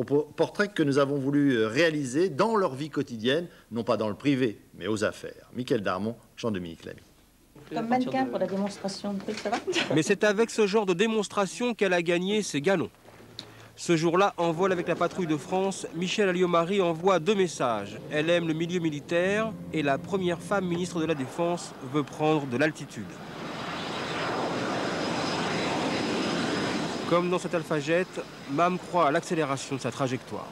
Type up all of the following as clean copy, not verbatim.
Portrait que nous avons voulu réaliser dans leur vie quotidienne, non pas dans le privé, mais aux affaires. Michael Darmon, Jean-Dominique Lamy. Comme mannequin pour la démonstration de trucs, ça va? Mais c'est avec ce genre de démonstration qu'elle a gagné ses galons. Ce jour-là, en vol avec la patrouille de France, Michèle Alliot-Marie envoie 2 messages. Elle aime le milieu militaire et la première femme ministre de la Défense veut prendre de l'altitude. Comme dans cet Alpha-Jet, Mam croit à l'accélération de sa trajectoire.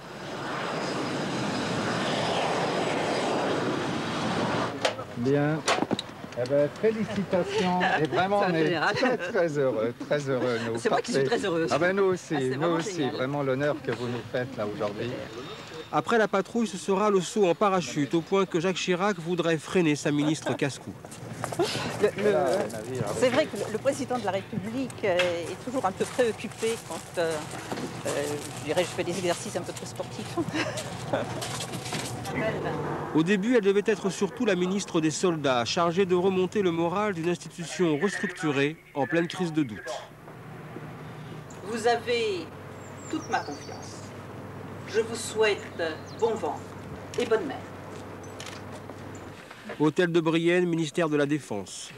Bien. Eh ben, félicitations. Et vraiment, on est très heureux, très heureux. C'est moi qui suis très heureuse. Ah ben nous aussi, génial. vraiment l'honneur que vous nous faites là aujourd'hui. Après la patrouille, ce sera le saut en parachute, au point que Jacques Chirac voudrait freiner sa ministre casse-cou. C'est vrai que le président de la République est toujours un peu préoccupé quand je fais des exercices un peu trop sportifs. Au début, elle devait être surtout la ministre des Soldats, chargée de remonter le moral d'une institution restructurée en pleine crise de doute. Vous avez toute ma confiance. Je vous souhaite bon vent et bonne mer. Hôtel de Brienne, ministère de la Défense.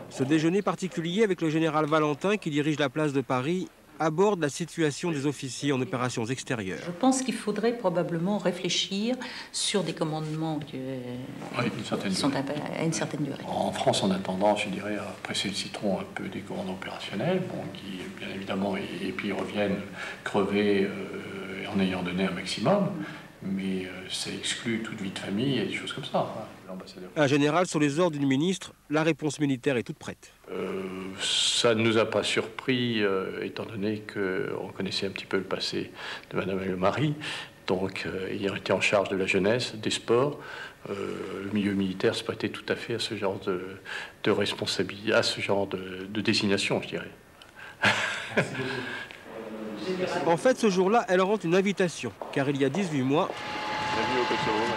Ce déjeuner particulier avec le général Valentin, qui dirige la place de Paris, aborde la situation des officiers en opérations extérieures. Je pense qu'il faudrait probablement réfléchir sur des commandements qui sont à une certaine durée. En France, on a tendance, je dirais, à presser le citron un peu des commandants opérationnels, qui, bien évidemment, et puis reviennent crever en ayant donné un maximum. Mais ça exclut toute vie de famille et des choses comme ça. Un général sur les ordres d'une ministre, la réponse militaire est toute prête. Ça ne nous a pas surpris, étant donné qu'on connaissait un petit peu le passé de Mme Alliot-Marie. Donc, ayant été en charge de la jeunesse, des sports, le milieu militaire se prêtait tout à fait à ce genre de responsabilité, à ce genre de désignation, je dirais. Merci beaucoup. En fait, ce jour-là, elle rend une invitation, car il y a 18 mois,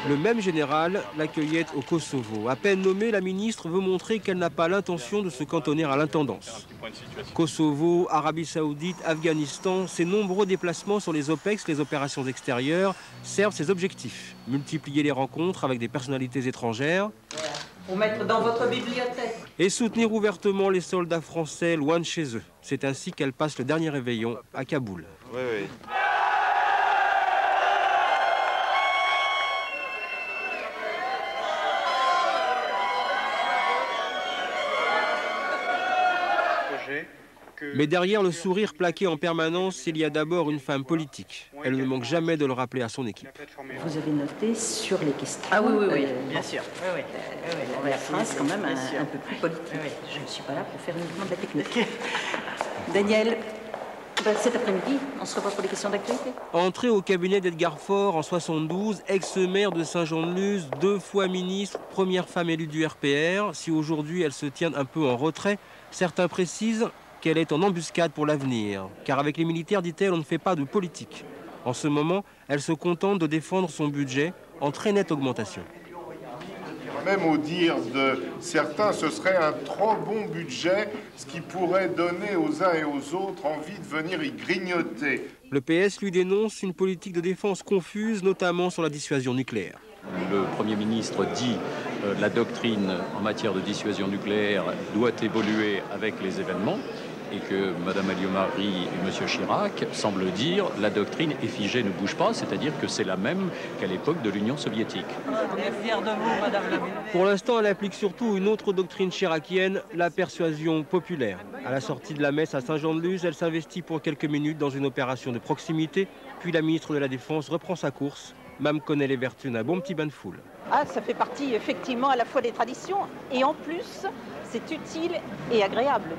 le même général l'accueillait au Kosovo. À peine nommée, la ministre veut montrer qu'elle n'a pas l'intention de se cantonner à l'intendance. Kosovo, Arabie Saoudite, Afghanistan, ces nombreux déplacements sur les OPEX, les opérations extérieures, servent ses objectifs. Multiplier les rencontres avec des personnalités étrangères, Pour mettre dans votre bibliothèque. Et soutenir ouvertement les soldats français loin de chez eux. C'est ainsi qu'elle passe le dernier réveillon à Kaboul. Oui, oui. Mais derrière le sourire plaqué en permanence, il y a d'abord une femme politique. Elle ne manque jamais de le rappeler à son équipe. Vous avez noté sur les questions. Ah oui, bien sûr. La phrase quand même un peu plus politique. Je ne suis pas là pour faire uniquement de la technique. Daniel, cet après-midi, on se revoit pour les questions d'actualité. Entrée au cabinet d'Edgar Faure en 72, ex-maire de Saint-Jean-de-Luz, 2 fois ministre, première femme élue du RPR. Si aujourd'hui elle se tient un peu en retrait, certains précisent qu'elle est en embuscade pour l'avenir. Car avec les militaires, dit-elle, on ne fait pas de politique. En ce moment, elle se contente de défendre son budget en très nette augmentation. Même au dire de certains, ce serait un trop bon budget, ce qui pourrait donner aux uns et aux autres envie de venir y grignoter. Le PS lui dénonce une politique de défense confuse, notamment sur la dissuasion nucléaire. Le Premier ministre dit que la doctrine en matière de dissuasion nucléaire doit évoluer avec les événements et que Mme Alliot-Marie et M. Chirac semblent dire que la doctrine est figée, ne bouge pas, c'est-à-dire que c'est la même qu'à l'époque de l'Union soviétique. On est fiers de vous, Madame la ministre. Pour l'instant, elle applique surtout une autre doctrine chiracienne, la persuasion populaire. À la sortie de la messe à Saint-Jean-de-Luz, elle s'investit pour quelques minutes dans une opération de proximité, puis la ministre de la Défense reprend sa course. Mam connaît les vertus d'un bon petit bain de foule. Ah, ça fait partie effectivement à la fois des traditions et en plus, c'est utile et agréable.